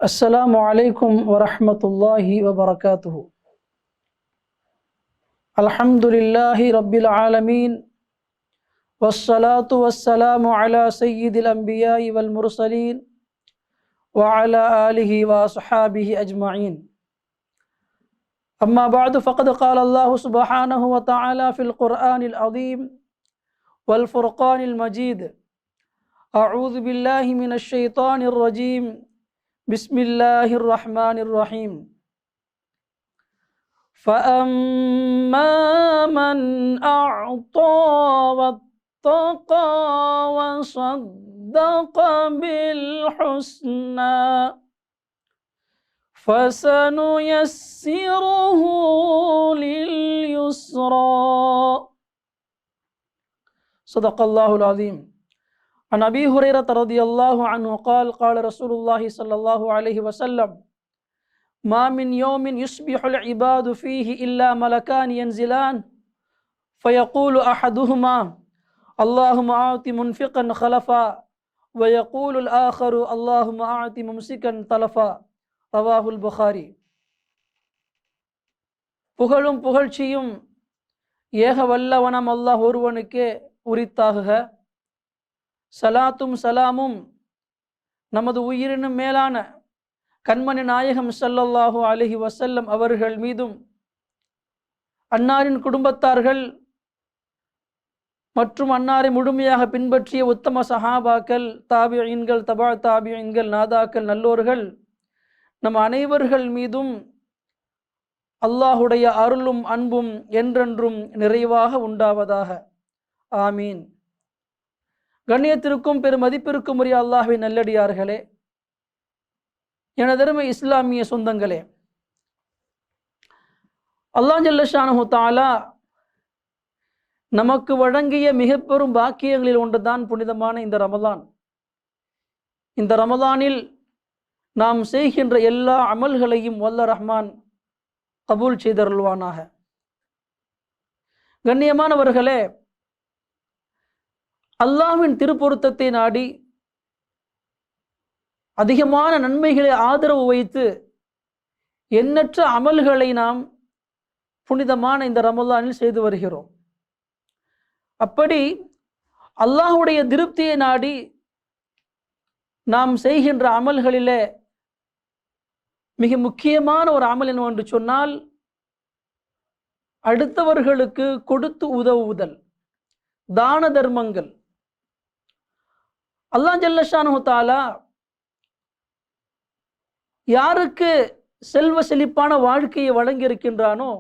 السلام عليكم ورحمة الله وبركاته. الحمد لله رب العالمين والصلاة والسلام على سيد الأنبياء والمرسلين وعلى آله وأصحابه أجمعين. أما بعد فقد قال الله سبحانه وتعالى في القرآن العظيم والفرقان المجيد: أعوذ بالله من الشيطان الرجيم، بسم الله الرحمن الرحيم. فأما من أعطى واتقى وصدق بالحسنى فسنيسره لليسرى. صدق الله العظيم. عن أبي هريرة رضي الله عنه قال: قال رسول الله صلى الله عليه وسلم: ما من يوم يصبح العباد فيه إلا ملكان ينزلان فيقول أحدهما: اللهم أعط منفقا خلفا، ويقول الآخر: اللهم أعط ممسكا تلفا. ரவாஹுல் புகாரி. புகழும் புகழ்ச்சியும் ஏக வல்லவனம் அல்லாஹ் ஒருவனுக்கே உரித்தாகுக. சலாத்தும் சலாமும் நமது உயிரினும் மேலான கண்மணி நாயகம் ஸல்லல்லாஹு அலைஹி வஸல்லம் அவர்கள் மீதும், அன்னாரின் குடும்பத்தார்கள் மற்றும் அன்னாரை முழுமையாக பின்பற்றிய உத்தம சஹாபாக்கள், தாபிஈன்கள், தபா தாபிஈன்கள், நாதாக்கள், நல்லோர்கள், நம் அனைவர்கள் மீதும் அல்லாஹுடைய அருளும் அன்பும் என்றென்றும் நிறைவாக உண்டாவதாக. ஆமீன். கண்ணியத்திற்கும் பெருமதிப்பிற்கும் உரிய அல்லாஹ்வின் நல்லடியார்களே, எனதருமை இஸ்லாமிய சொந்தங்களே, அல்லாஹ் ஜல்ல ஷானஹு தஆலா நமக்கு வழங்கிய மிக பெரும் பாக்கியங்களில் ஒன்றுதான் புனிதமான இந்த ரமலான். இந்த ரமலானில் நாம் செய்கின்ற எல்லா அமல்களையும் வல்ல ரஹ்மான் கபூல் செய்தருள்வானாக. கண்ணியமானவர்களே, அல்லாஹ்வின் திருப்பொருத்தத்தை நாடி அதிகமான நன்மைகளை ஆதரவு வைத்து எண்ணற்ற அமல்களை நாம் புனிதமான இந்த ரமலானில் செய்து வருகிறோம். அப்படி அல்லாஹ்வுடைய திருப்தியை நாடி நாம் செய்கின்ற அமல்களிலே மிக முக்கியமான ஒரு அமல் என்னவென்று சொன்னால், அடுத்தவர்களுக்கு கொடுத்து உதவுதல், தான தர்மங்கள். அல்லாஹ் ஜல்ல ஷானஹு தஆலா யாருக்கு செல்வ செழிப்பான வாழ்க்கையை வழங்கியிருக்கின்றானோ,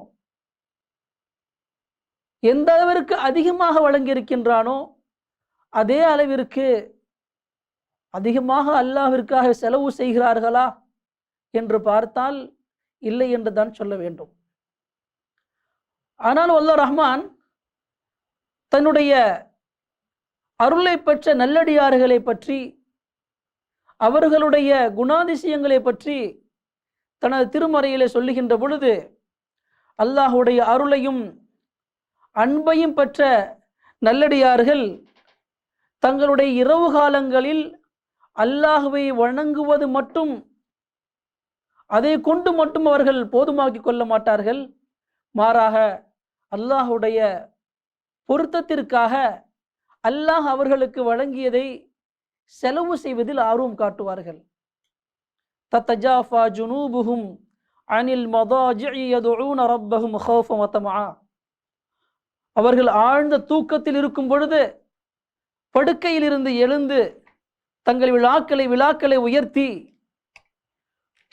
எந்த அளவிற்கு அதிகமாக வழங்கியிருக்கின்றானோ அதே அளவிற்கு அதிகமாக அல்லாஹ்விற்காக செலவு செய்கிறார்களா என்று பார்த்தால் இல்லை என்று தான் சொல்ல வேண்டும். ஆனால் அல்லாஹ் ரஹ்மான் தன்னுடைய அருளை பெற்ற நல்லடியார்களை பற்றி, அவர்களுடைய குணாதிசயங்களை பற்றி தனது திருமறையிலே சொல்லுகின்ற பொழுது, அல்லாஹுடைய அருளையும் அன்பையும் பெற்ற நல்லடியார்கள் தங்களுடைய இரவு காலங்களில் அல்லாஹுவை வணங்குவது மட்டும், அதை கொண்டு மட்டும் அவர்கள் போதுமாக்கி கொள்ள மாட்டார்கள். மாறாக அல்லாஹுடைய பொருத்தத்திற்காக அல்லாஹ் அவர்களுக்கு வழங்கியதை செலவு செய்வதில் ஆர்வம் காட்டுவார்கள். தத்தஜாஃபா ஜுனூபுஹும் அனில் மதாஜிஇ யதுஊன ரப்பஹும் ஹௌஃபன் வ தமஆ. அவர்கள் ஆழ்ந்த தூக்கத்தில் இருக்கும் பொழுது படுக்கையில் இருந்து எழுந்து தங்கள் விழாக்களை உயர்த்தி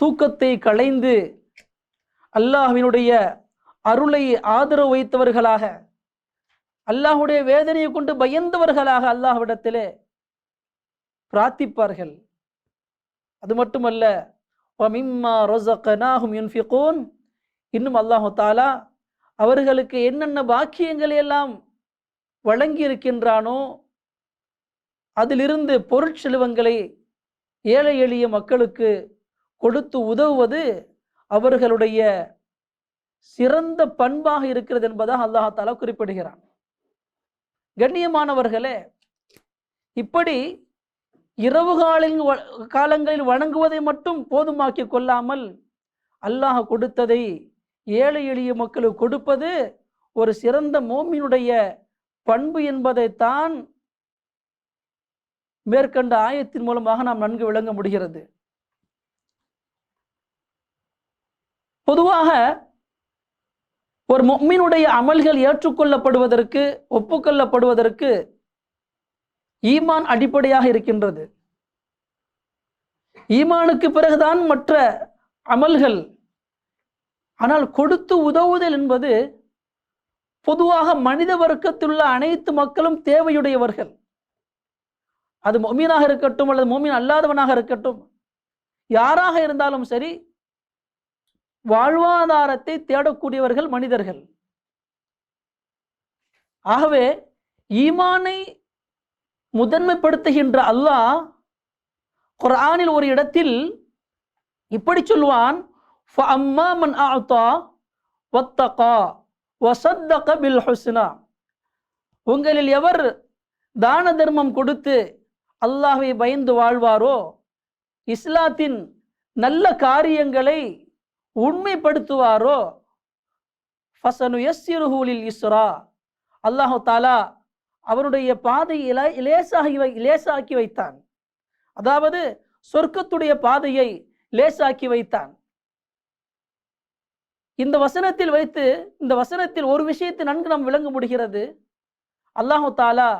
தூக்கத்தை களைந்து அல்லாஹ்வினுடைய அருளை ஆதரவு வைத்தவர்களாக, அல்லாஹ்வுடைய வேதனையை கொண்டு பயந்தவர்களாக அல்லாஹ்விடத்திலே பிரார்த்திப்பார்கள். அது மட்டுமல்ல, வமிம்மா ரஸக்னாஹும் யுன்ஃபிகூன். இன்னும் அல்லாஹு தஆலா அவர்களுக்கு என்னென்ன பாக்கியங்களை எல்லாம் வழங்கி இருக்கின்றானோ அதிலிருந்து பொருட்செல்வங்களை ஏழை எளிய மக்களுக்கு கொடுத்து உதவுவது அவர்களுடைய சிறந்த பண்பாக இருக்கிறது என்பதாக அல்லாஹ் தஆலா குறிப்பிடுகிறான். கண்ணியமானவர்களே, இப்படி இரவு காலங்களில் வணங்குவதை மட்டும் போதுமாக்கி கொள்ளாமல் அல்லாஹ் கொடுத்ததை ஏழை எளிய மக்களுக்கு கொடுப்பது ஒரு சிறந்த மோமினுடைய பண்பு என்பதைத்தான் மேற்கண்ட ஆயத்தின் மூலமாக நாம் நன்கு விளங்க முடிகிறது. பொதுவாக ஒரு முஃமினுடைய அமல்கள் ஏற்றுக்கொள்ளப்படுவதற்கு, ஒப்புக்கொள்ளப்படுவதற்கு ஈமான் அடிப்படையாக இருக்கின்றது. ஈமானுக்கு பிறகுதான் மற்ற அமல்கள். ஆனால் கொடுத்து உதவுதல் என்பது பொதுவாக மனித வர்க்கத்திலுள்ள அனைத்து மக்களும் தேவையுடையவர்கள். அது முஃமினாக இருக்கட்டும் அல்லது முஃமின் அல்லாதவனாக இருக்கட்டும், யாராக இருந்தாலும் சரி, வாழ்வாதாரத்தை தேடக்கூடியவர்கள் மனிதர்கள். ஆகவே ஈமானை முதன்மைப்படுத்துகின்ற அல்லாஹ் குர்ஆனில் ஒரு இடத்தில் இப்படி சொல்வான், ஃபஅம்மா மன் அஅதா வத்தகா வஸத்தக பில் ஹுஸ்னா. உங்களில் எவர் தான தர்மம் கொடுத்து அல்லாஹ்வை பயந்து வாழ்வாரோ, இஸ்லாத்தின் நல்ல காரியங்களை உண்மைப்படுத்துவாரோ, ஃபஸனுயஸ்ஸிருஹு லில் இஸ்ரா, அல்லாஹ் தஆலா அவருடைய பாதையை லேசாக்கி வைத்தான். அதாவது சொர்க்கத்துடைய பாதையை லேசாக்கி வைத்தான். இந்த வசனத்தில் ஒரு விஷயத்தை நன்கு நாம் விளங்க முடிகிறது. அல்லாஹ் தஆலா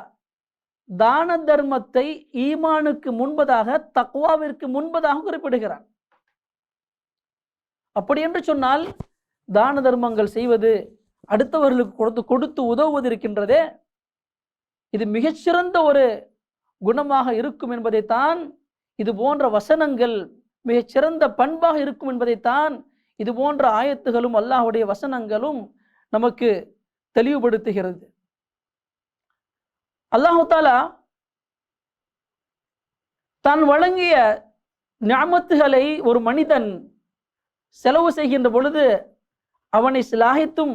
தான தர்மத்தை ஈமானுக்கு முன்பதாக, தக்வாவிற்கு முன்பதாக குறிப்பிடுகிறான். அப்படி என்று சொன்னால் தான தர்மங்கள் செய்வது, அடுத்தவர்களுக்கு கொடுத்து உதவுவது இருக்கின்றதே, இது மிகச்சிறந்த ஒரு குணமாக இருக்கும் என்பதைத்தான், இது போன்ற வசனங்கள் மிகச்சிறந்த பண்பாக இருக்கும் என்பதைத்தான் இது போன்ற ஆயத்துகளும் அல்லாஹ்வுடைய வசனங்களும் நமக்கு தெளிவுபடுத்துகிறது. அல்லாஹ் தஆலா தான் வழங்கிய நிஅமத்துகளை ஒரு மனிதன் செலவு செய்கின்ற பொழுது அவனை சிலாகித்தும்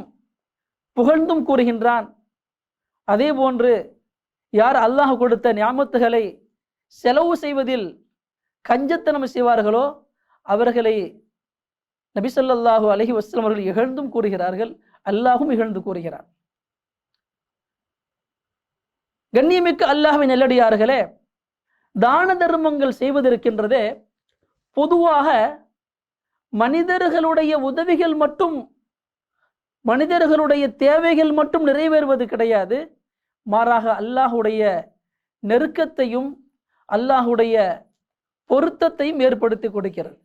புகழ்ந்தும் கூறுகின்றான். அதே போன்று யார் அல்லாஹ் கொடுத்த நிஅமத்துகளை செலவு செய்வதில் கஞ்சத்தனம் செய்வார்களோ அவர்களை நபி ஸல்லல்லாஹு அலைஹி வஸல்லம் அவர்கள் இகழ்ந்தும் கூறுகிறார்கள், அல்லாஹும் இகழ்ந்து கூறுகிறார். கண்ணியமிக்க அல்லாஹ்வின் நல்லடியார்களே, தான தர்மங்கள் செய்வதற்கின்றதே பொதுவாக மனிதர்களுடைய உதவிகள் மட்டும், மனிதர்களுடைய தேவைகள் மட்டும் நிறைவேறுவது கிடையாது. மாறாக அல்லாஹுடைய நெருக்கத்தையும் அல்லாஹுடைய பொருத்தத்தையும் ஏற்படுத்தி கொடுக்கிறது.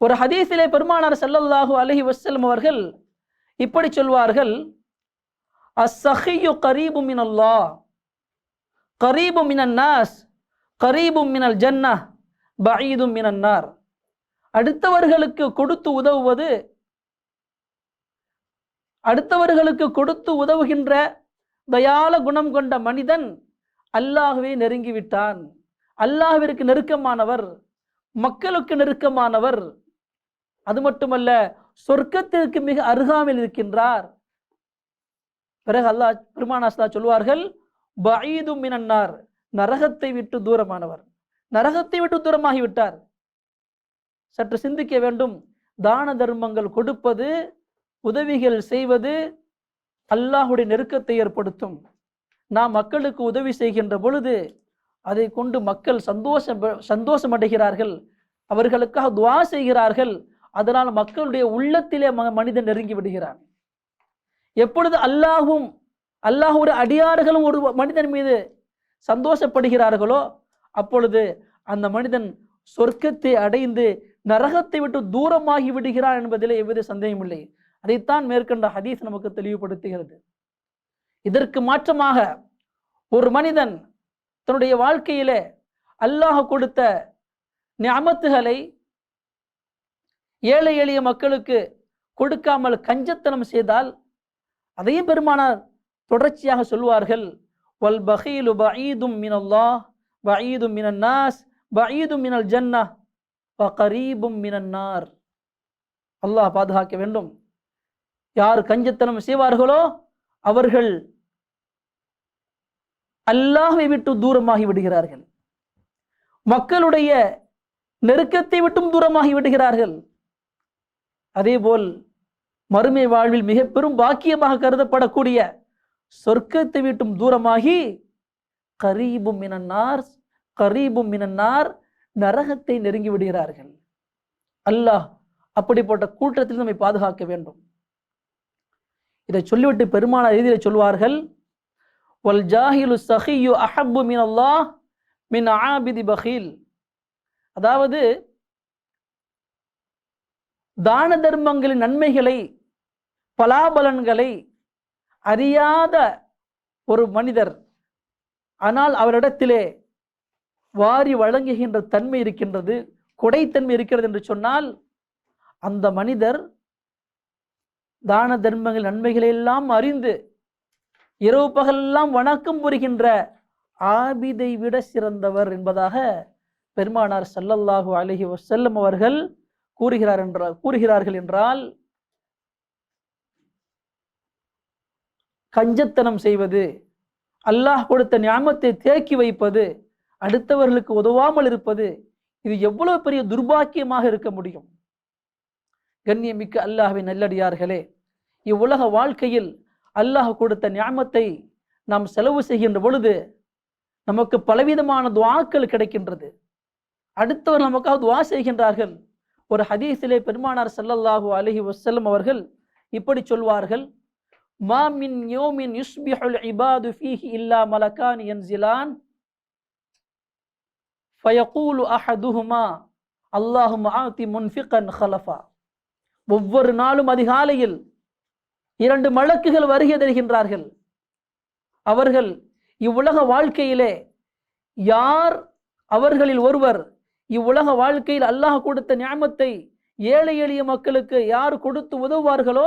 ஒரு ஹதீஸிலே பெருமானார் ஸல்லல்லாஹு அலைஹி வஸல்லம் அவர்கள் இப்படி சொல்வார்கள், அஸ்ஸஹியு கரீபு மினல்லாஹ் கரீபு மினன் நாஸ் கரீபு மினல் ஜன்னah பஈது மினன் நார். அடுத்தவர்களுக்கு கொடுத்து உதவுவது, அடுத்தவர்களுக்கு கொடுத்து உதவுகின்ற தயால குணம் கொண்ட மனிதன் அல்லாஹ்வை நெருங்கிவிட்டான். அல்லாஹ்விற்கு நெருக்கமானவர், மக்களுக்கு நெருக்கமானவர். அது மட்டுமல்ல, சொர்க்கத்திற்கு மிக அருகாமையில் இருக்கின்றார். பிறகு அல்லாஹ் பெருமானார் சொல்வார்கள், பஈது மினன் நார், நரகத்தை விட்டு தூரமானவர், நரகத்தை விட்டு தூரமாகிவிட்டார். சற்று சிந்திக்க வேண்டும். தான தர்மங்கள் கொடுப்பது, உதவிகள் செய்வது அல்லாஹ்வுடைய நெருக்கத்தை ஏற்படுத்தும். நாம் மக்களுக்கு உதவி செய்கின்ற பொழுது அதை கொண்டு மக்கள் சந்தோஷம் அடைகிறார்கள், அவர்களுக்காக துஆ செய்கிறார்கள். அதனால் மக்களுடைய உள்ளத்திலே மனிதன் நெருங்கி விடுகிறான். எப்பொழுது அல்லாஹ்வும் அல்லாஹ்வுடைய அடியார்களும் ஒரு மனிதன் மீது சந்தோஷப்படுகிறார்களோ அப்பொழுது அந்த மனிதன் சொர்க்கத்தை அடைந்து நரகத்தை விட்டு தூரமாகி விடுகிறான் என்பதிலே எவ்வித சந்தேகம் இல்லை. அதைத்தான் மேற்கண்ட ஹதீஸ் நமக்கு தெளிவுபடுத்துகிறது. இதற்கு மாற்றமாக ஒரு மனிதன் தன்னுடைய வாழ்க்கையிலே அல்லாஹ் கொடுத்த நிஅமத்துகளை ஏழை எளிய மக்களுக்கு கொடுக்காமல் கஞ்சத்தனம் செய்தால், அதையும் பெருமானார் தொடர்ச்சியாக சொல்வார்கள், வல் பகீலு பஈதும் மினல்லாஹ் பஈதும் மினன் நாஸ் பஈதும் மினல் ஜன்னah வ கரீபும் மினன் நார். அல்லாஹ் பாதுகாக்க வேண்டும். யார் கஞ்சத்தனம் செய்வார்களோ அவர்கள் அல்லாஹ்வை விட்டு தூரமாகி விடுகிறார்கள், மக்களுடைய நெருக்கத்தை விட்டும் தூரமாகி விடுகிறார்கள். அதேபோல் மறுமை வாழ்வில் மிக பெரும் பாக்கியமாக கருதப்படக்கூடிய சொர்க்கத்தை விட்டும் தூரமாகி கரீபும் மினன்னார் கரீபும் மினன்னார் நரகத்தை நெருங்கி விடுகிறார்கள். அல்லாஹ் அப்படிப்பட்ட கூட்டத்தில் நம்மை பாதுகாக்க வேண்டும். இதை சொல்லிவிட்டு பெருமானார் இறுதியிலே சொல்வார்கள், வல் ஜாஹிலு ஸகியு அஹப்பு மினல்லாஹ் மின் ஆபிதி பகீல். அதாவது தான தர்மங்களின் நன்மைகளை பலாபலன்களை அறியாத ஒரு மனிதர், ஆனால் அவரிடத்திலே வாரி வழங்குகின்ற தன்மை இருக்கின்றது, கொடைத்தன்மை இருக்கிறது என்று சொன்னால், அந்த மனிதர் தான தர்மங்கள் நன்மைகளை எல்லாம் அறிந்து இரவு பகலெல்லாம் வணக்கம் புரிகின்ற ஆபிதை விட சிறந்தவர் என்பதாக பெருமானார் ஸல்லல்லாஹு அலைஹி வஸல்லம் அவர்கள் கூறுகிறார்கள் என்றால், கஞ்சத்தனம் செய்வது, அல்லாஹ் கொடுத்த நியாமத்தை தேக்கி வைப்பது, அடுத்தவர்களுக்கு உதவாமல் இருப்பது, இது எவ்வளவு பெரிய துர்பாக்கியமாக இருக்க முடியும்? கண்ணியமிக்க அல்லாஹ்வின் நல்லடியார்களே, இவ்வுலக வாழ்க்கையில் அல்லாஹ் கொடுத்த நியாமத்தை நாம் செலவு செய்கின்ற பொழுது நமக்கு பலவிதமான துஆக்கள் கிடைக்கின்றது. அடுத்தவர் நமக்காக துஆ செய்கின்றார்கள். ஒரு ஹதீஸிலே பெருமானார் ஸல்லல்லாஹு அலைஹி வஸல்லம் அவர்கள் இப்படி சொல்வார்கள், மா மின் யௌமின் யுஸ்பிஹுல் இபாது ஃபீஹி இல்லா மலகான் யன்ஸிலான் ஃபயகூலு அஹதுஹுமா அல்லாஹும்ம ஆதி முன்ஃபிகன் ஹலஃபா. ஒவ்வொரு நாளும் அதிகாலையில் 2 மலக்குகள் வருகை தருகின்றார்கள். அவர்கள் இவ்வுலக வாழ்க்கையிலே யார் அவர்களில் ஒருவர் இவ்வுலக வாழ்க்கையில் அல்லாஹ் கொடுத்த நியாமத்தை ஏழை எளிய மக்களுக்கு யார் கொடுத்து உதவுவார்களோ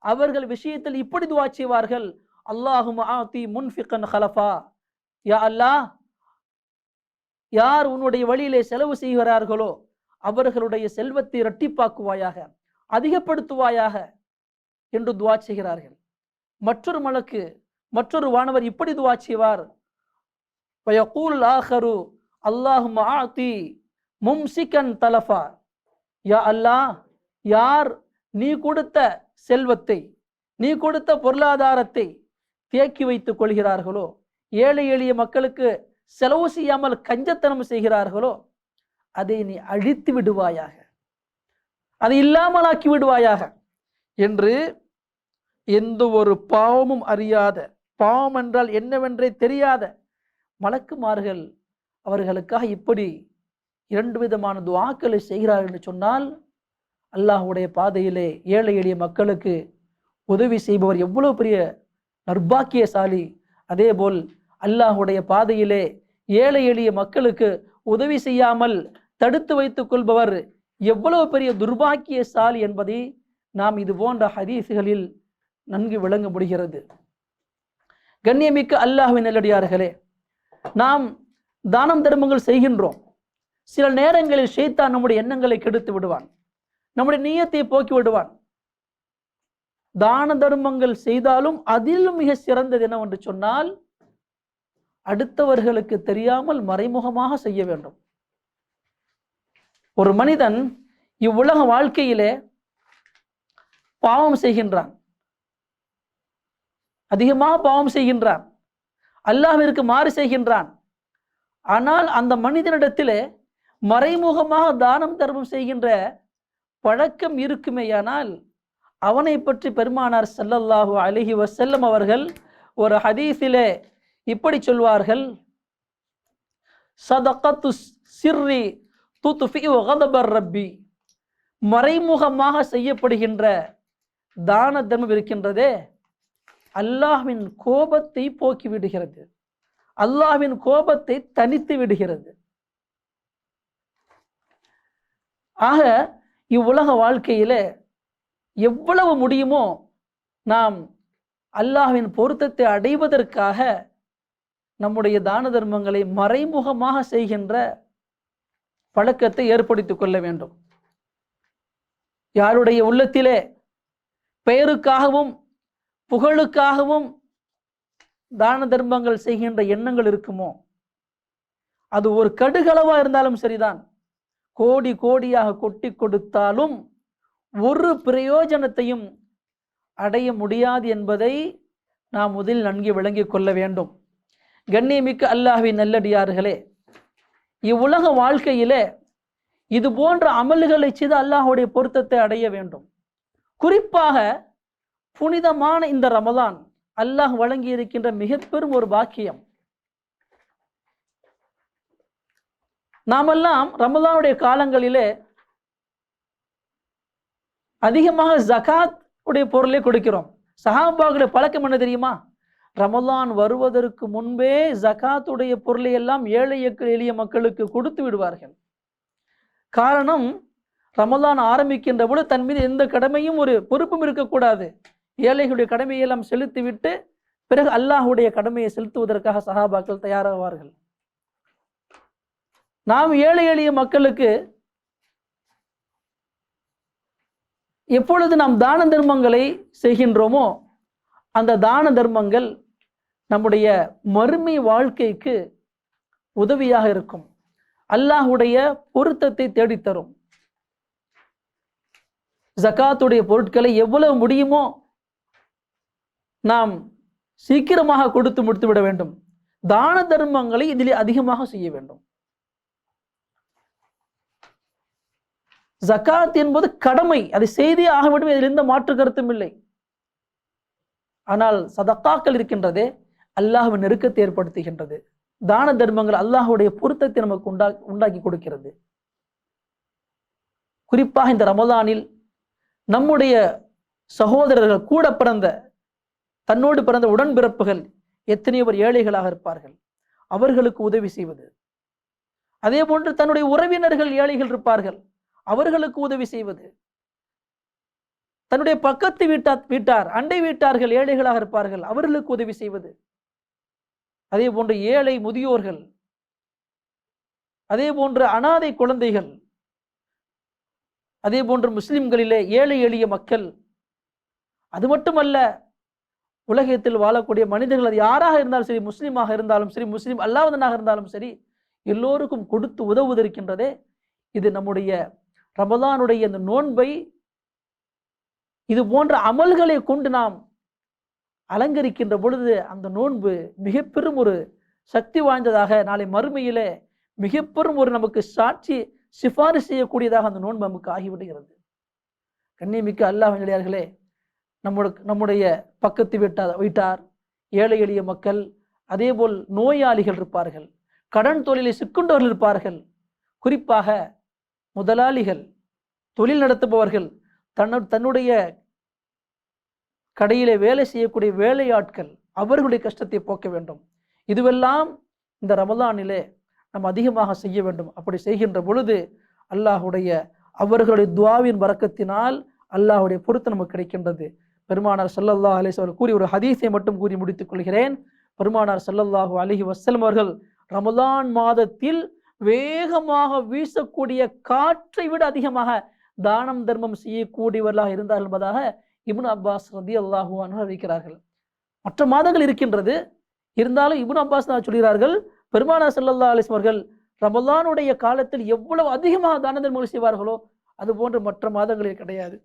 அவர்கள் விஷயத்தில் இப்படி துஆ செய்வார்கள், அல்லாஹும்ம ஆதி முன்ஃபிகன் ஹலஃபா. யா அல்லாஹ், யார் உன்னுடைய வழியிலே செலவு செய்கிறார்களோ அவர்களுடைய செல்வத்தை இரட்டிப்பாக்குவாயாக, அதிகப்படுத்துவாயாக என்று துஆ செய்கிறார்கள். மற்றொரு மலக்கு, மற்றொரு வானவர் இப்படி துஆ செய்வார், வயகூல் ஆஹரு அல்லாஹும்ம ஆதி மும்சிகன் தலஃபா. யா அல்லாஹ், யார் நீ கொடுத்த செல்வத்தை, நீ கொடுத்த பொருளாதாரத்தை தேக்கி வைத்துக் கொள்கிறார்களோ, ஏழை எளிய மக்களுக்கு செலவு செய்யாமல் கஞ்சத்தனம் செய்கிறார்களோ அதை நீ அழித்து விடுவாயாக, அதை இல்லாமலாக்கி விடுவாயாக என்று எந்த ஒரு பாவமும் அறியாத, பாவம் என்றால் என்னவென்றே தெரியாத மலக்குமார்கள் அவர்களுக்காக இப்படி 2 விதமான துஆக்களை செய்கிறார்கள் என்று சொன்னால், அல்லாஹ்வுடைய பாதையிலே ஏழை எளிய மக்களுக்கு உதவி செய்பவர் எவ்வளவு பெரிய நற்பாக்கியசாலி. அதேபோல் அல்லாஹ்வுடைய பாதையிலே ஏழை எளிய மக்களுக்கு உதவி செய்யாமல் தடுத்து வைத்துக் கொள்பவர் எவ்வளவு பெரிய துர்பாக்கியசாலி என்பதை நாம் இது போன்ற ஹதீஸ்களில் நன்கு விளங்க முடிகிறது. கண்ணியமிக்க அல்லாஹ்வின் நல்லடியார்களே, நாம் தானம் தர்மங்கள் செய்கின்றோம். சில நேரங்களில் ஷைத்தான் நம்முடைய எண்ணங்களை கெடுத்து விடுவான், நம்முடைய நியத்தை போக்கி விடுவான். தான தர்மங்கள் செய்தாலும் அதிலும் மிக சிறந்தது என்னவென்று சொன்னால், அடுத்தவர்களுக்கு தெரியாமல் மறைமுகமாக செய்ய வேண்டும். ஒரு மனிதன் இவ்வுலக வாழ்க்கையிலே பாவம் செய்கின்றான், அதிகமாக பாவம் செய்கின்றான், அல்லாஹ்விற்கு மாறு செய்கின்றான். ஆனால் அந்த மனிதனிடத்திலே மறைமுகமாக தானம் தர்மம் செய்கின்ற பழக்கம் இருக்குமேயானால் அவனை பற்றி பெருமானார் ஸல்லல்லாஹு அலைஹி வஸல்லம் அவர்கள் ஒரு ஹதீஸிலே இப்படி சொல்வார்கள், சதகத்து சிர்ரி துத்ஃபிஉ கதபர் ரப்பி. மறைமுகமாக செய்யப்படுகின்ற தான தர்மம் இருக்கின்றதே, அல்லாஹ்வின் கோபத்தை போக்கி விடுகிறது, அல்லாஹ்வின் கோபத்தை தனித்து விடுகிறது. ஆக இவ்வுலக வாழ்க்கையிலே எவ்வளவு முடியுமோ நாம் அல்லாஹ்வின் பொருத்தத்தை அடைவதற்காக நம்முடைய தான தர்மங்களை மறைமுகமாக செய்கின்ற பழக்கத்தை ஏற்படுத்திக் கொள்ள வேண்டும். யாருடைய உள்ளத்திலே பெயருக்காகவும் புகழுக்காகவும் தான தர்மங்கள் செய்கின்ற எண்ணங்கள் இருக்குமோ, அது ஒரு கடுகளவா இருந்தாலும் சரிதான், கோடி கோடியாக கொட்டி கொடுத்தாலும் ஒரு பிரயோஜனத்தையும் அடைய முடியாது என்பதை நாம் முதலில் நன்கு விளங்கிக் கொள்ள வேண்டும். கண்ணியமிக்க அல்லாஹ்வின் நல்லடியார்களே, இவ்வுலக வாழ்க்கையிலே இது போன்ற அமல்களை செய்து அல்லாஹ்வுடைய பொருத்தத்தை அடைய வேண்டும். குறிப்பாக புனிதமான இந்த ரமலான் அல்லாஹ் வழங்கி இருக்கின்ற மிக பெரும் ஒரு பாக்கியம். நாமெல்லாம் ரமலானுடைய காலங்களிலே அதிகமாக ஜகாத் உடைய பொருளை கொடுக்கிறோம். சஹாபாக்களுடைய பழக்கம் என்ன தெரியுமா? ரமலான் வருவதற்கு முன்பே ஜகாத்துடைய பொருளை எல்லாம் ஏழை எளிய மக்களுக்கு கொடுத்து விடுவார்கள். காரணம், ரமலான் ஆரம்பிக்கின்ற பொழுது தன் மீது எந்த கடமையும் ஒரு பொறுப்பும் இருக்கக்கூடாது. ஏழைகளுடைய கடமையெல்லாம் செலுத்திவிட்டு பிறகு அல்லாஹுடைய கடமையை செலுத்துவதற்காக சஹாபாக்கள் தயாராவார்கள். நாம் ஏழை எளிய மக்களுக்கு எப்பொழுது நாம் தான தர்மங்களை செய்கின்றோமோ அந்த தான தர்மங்கள் நம்முடைய மறுமை வாழ்க்கைக்கு உதவியாக இருக்கும், அல்லாஹுடைய பொருத்தத்தை தேடித்தரும். ஜகாத்துடைய பொருட்களை எவ்வளவு முடியுமோ நாம் சீக்கிரமாக கொடுத்து முடித்து விட வேண்டும். தான தர்மங்களை இதிலே அதிகமாக செய்ய வேண்டும். ஜகாத் என்பது கடமை, அதை செய்தே ஆக வேண்டும், இதில் எந்த மாற்று கருத்தும் இல்லை. ஆனால் சதக்காக்கள் இருக்கின்றதே அல்லாஹ்வின் நெருக்கத்தை ஏற்படுத்துகின்றது. தான தர்மங்கள் அல்லாஹுடைய பொருத்தத்தை நமக்கு உண்டாக்கி கொடுக்கிறது. குறிப்பாக இந்த ரமலானில் நம்முடைய சகோதரர்கள், கூட பிறந்த தன்னோடு பிறந்த உடன்பிறப்புகள் எத்தனையோ பேர் ஏழைகளாக இருப்பார்கள், அவர்களுக்கு உதவி செய்வது. அதே போன்று தன்னுடைய உறவினர்கள் ஏழைகள் இருப்பார்கள், அவர்களுக்கு உதவி செய்வது. தன்னுடைய பக்கத்து வீட்டார் அண்டை வீட்டார்கள் ஏழைகளாக இருப்பார்கள், அவர்களுக்கு உதவி செய்வது. அதே போன்று ஏழை முதியோர்கள், அதே போன்று அனாதை குழந்தைகள், அதே போன்று முஸ்லிம்களிலே ஏழை எளிய மக்கள். அது மட்டுமல்ல, உலகத்தில் வாழக்கூடிய மனிதர்கள் அது யாராக இருந்தாலும் சரி, முஸ்லீமாக இருந்தாலும் சரி, முஸ்லீம் அல்லாதவனாக இருந்தாலும் சரி, எல்லோருக்கும் கொடுத்து உதவுவதற்கின்றதே இது நம்முடைய ரமலானுடைய இந்த நோன்பை இது போன்ற அமல்களை கொண்டு நாம் அலங்கரிக்கின்ற பொழுது அந்த நோன்பு மிக பெரும் ஒரு சக்தி வாய்ந்ததாக, நாளை மறுமையிலே மிக பெரும் ஒரு நமக்கு சாட்சி சிபாரிசு செய்யக்கூடியதாக அந்த நோன்பு நமக்கு ஆகிவிடுகிறது. கண்ணியமிக்க அல்லாஹ் நல்லடியார்களே, நம்முடைய பக்கத்து வீட்டார் ஏழை எளிய மக்கள், அதே போல் நோயாளிகள் இருப்பார்கள், கடன் தொழிலை சிக்குண்டவர்கள் இருப்பார்கள். குறிப்பாக முதலாளிகள், தொழில் நடத்துபவர்கள், தன்னுடைய கடையிலே வேலை செய்யக்கூடிய வேலையாட்கள், அவர்களுடைய கஷ்டத்தை போக்க வேண்டும். இதுவெல்லாம் இந்த ரமலானிலே நாம் அதிகமாக செய்ய வேண்டும். அப்படி செய்கின்ற பொழுது அல்லாஹுடைய அவர்களுடைய துஆவின் பரக்கத்தினால் அல்லாஹுடைய பொருத்தம் நமக்கு கிடைக்கின்றது. பெருமானார் ஸல்லல்லாஹு அலைஹி வஸல்லம் கூறி ஒரு ஹதீஸை மட்டும் கூறி முடித்துக் கொள்கிறேன். பெருமானார் ஸல்லல்லாஹு அலைஹி வஸல்லம் அவர்கள் ரமலான் மாதத்தில் வேகமாக வீசக்கூடிய காற்றை விட அதிகமாக தானம் தர்மம் செய்யக்கூடியவர்களாக இருந்தார்கள் என்பதாக இப்னு அப்பாஸ் ரலியல்லாஹு அன்ஹு அறிவிக்கிறார்கள். மற்ற மாதங்கள் இருக்கின்றது, இருந்தாலும் இப்னு அப்பாஸ் சொல்கிறார்கள், பெருமானார் ஸல்லல்லாஹு அலைஹி வஸல்லம் அவர்கள் ரமலானுடைய காலத்தில் எவ்வளவு அதிகமாக தான தர்மங்கள் செய்வார்களோ அது போன்று மற்ற மாதங்களில் கிடையாது.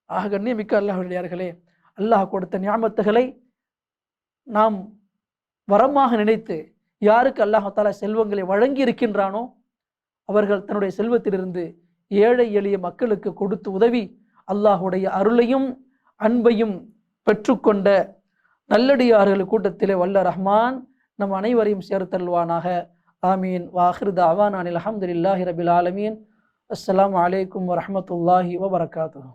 ஆக கண்ணியமிக்க அல்லாஹ்வுடையார்களே, அல்லாஹ் கொடுத்த நியாமத்துகளை நாம் வரமாக நினைத்து யாருக்கு அல்லாஹ் தஆலா செல்வங்களை வழங்கி இருக்கின்றானோ அவர்கள் தன்னுடைய செல்வத்திலிருந்து ஏழை எளிய மக்களுக்கு கொடுத்து உதவி அல்லாஹுடைய அருளையும் அன்பையும் பெற்றுக்கொண்ட நல்லடியார்கள் கூட்டத்திலே வல்ல ரஹ்மான் நம் அனைவரையும் சேர்த்தல்வானாக. ஆமீன். வாஹிர் தஅவானா அல்ஹம்துலில்லாஹி ரபில் ஆலமீன். அஸ்ஸலாமு அலைக்கும் வரஹ்மத்துல்லாஹி வபரகாத்துஹு.